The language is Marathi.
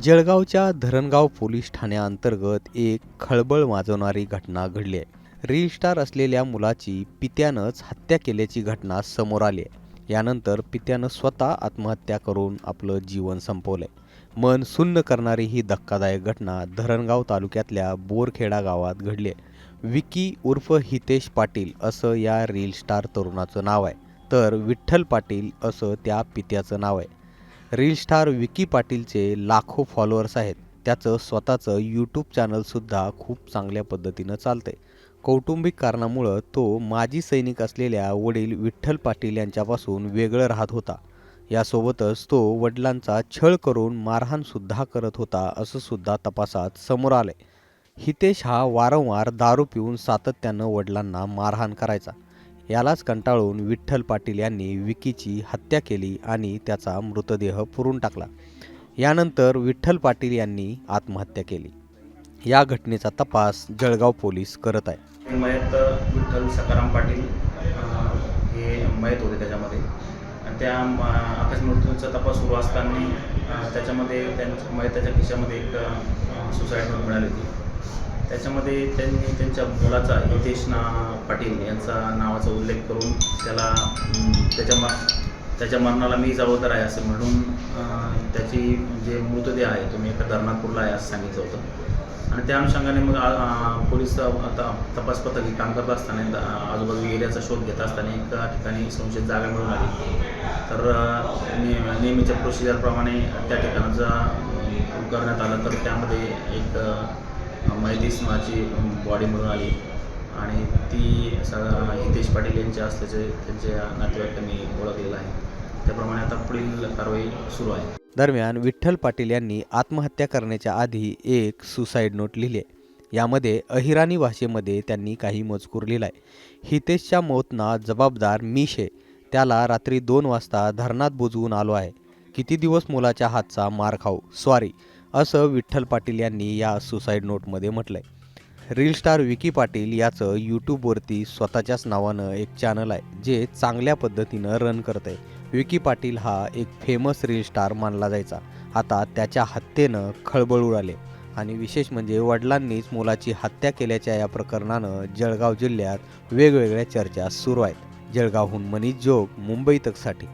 जळगावच्या धरणगाव पोलीस ठाण्याअंतर्गत एक खळबळ माजवणारी घटना घडली आहे. रील स्टार असलेल्या मुलाची पित्यानंच हत्या केल्याची घटना समोर आली आहे. यानंतर पित्यानं स्वतः आत्महत्या करून आपलं जीवन संपवलंय. मन सुन्न करणारी ही धक्कादायक घटना धरणगाव तालुक्यातल्या बोरखेडा गावात घडली आहे. विकी उर्फ हितेश पाटील असं या रील स्टार तरुणाचं नाव आहे, तर विठ्ठल पाटील असं त्या पित्याचं नाव आहे. रील स्टार विकी पाटीलचे लाखो फॉलोअर्स आहेत. त्याचं स्वतःचं यूट्यूब चॅनलसुद्धा खूप चांगल्या पद्धतीनं चालतंय. कौटुंबिक कारणामुळं तो माजी सैनिक असलेल्या वडील विठ्ठल पाटील यांच्यापासून वेगळं राहत होता. यासोबतच तो वडिलांचा छळ करून मारहाणसुद्धा करत होता, असं सुद्धा तपासात समोर आलंय. हितेश हा वारंवार दारू पिऊन सातत्यानं वडिलांना मारहाण करायचा. यालाच कंटाळून विठ्ठल पाटील यांनी विकीची हत्या केली आणि त्याचा मृतदेह पुरून टाकला. यानंतर विठ्ठल पाटील यांनी आत्महत्या केली. या घटनेचा तपास जळगाव पोलीस करत आहे. मयत विठ्ठल सखाराम पाटील हे मयत होते त्याच्यामध्ये. आणि त्या आकाश मृत्यूचा तपास सुरू असताना त्याच्यामध्ये मयताच्या खिशामध्ये एक सुसाईड नोट मिळाली होती. त्याच्यामध्ये त्यांनी त्यांच्या मुलाचा हितेश पाटील यांचा नावाचा उल्लेख करून त्याला त्याच्या मरणाला मी जबाबदार आहे असं म्हणून त्याची जे मृतदेह आहे तो मी एका धरणापूरला आहे असं सांगितलं होतं. आणि त्या अनुषंगाने मग पोलीस आता तपास पथक काम करत असताना आजूबाजू एरियाचा शोध घेत असताना एका ठिकाणी संशयित जागा मिळून आली. तर नेहमीच्या प्रोसिजरप्रमाणे त्या ठिकाणाचा करण्यात आलं. तर त्यामध्ये एक मैतीस नावाची बॉडी मिळून आली आणि ती हितेश पाटील यांची असल्याचे त्यांच्या नातेवाईकांनी ओळखलेलं आहे. त्याप्रमाणे आता पुढील कारवाई सुरू आहे. दरम्यान विठ्ठल पाटील यांनी आत्महत्या करण्याच्या आधी एक सुसाईड नोट लिहिली आहे. यामध्ये अहिराणी भाषेमध्ये त्यांनी काही मजकूर लिहिला आहे. हितेशच्या मौतना जबाबदार मीच आहे. त्याला रात्री 2 वाजता धरणात बुजवून आलो आहे. किती दिवस मुलाच्या हातचा मार खाऊ, सॉरी, असं विठ्ठल पाटील यांनी या सुसाईड नोटमध्ये म्हटलंय. रील स्टार विकी पाटील याचं यूट्यूबवरती स्वतःच्याच नावानं एक चॅनल आहे, जे चांगल्या पद्धतीनं रन करत आहे. विकी पाटील हा एक फेमस रील स्टार मानला जायचा. आता त्याच्या हत्येनं खळबळ उडाले आणि विशेष म्हणजे वडिलांनीच मुलाची हत्या केल्याच्या या प्रकरणानं जळगाव जिल्ह्यात वेगवेगळ्या चर्चा सुरू आहेत. जळगावहून मनीष जोग, मुंबई तकसाठी.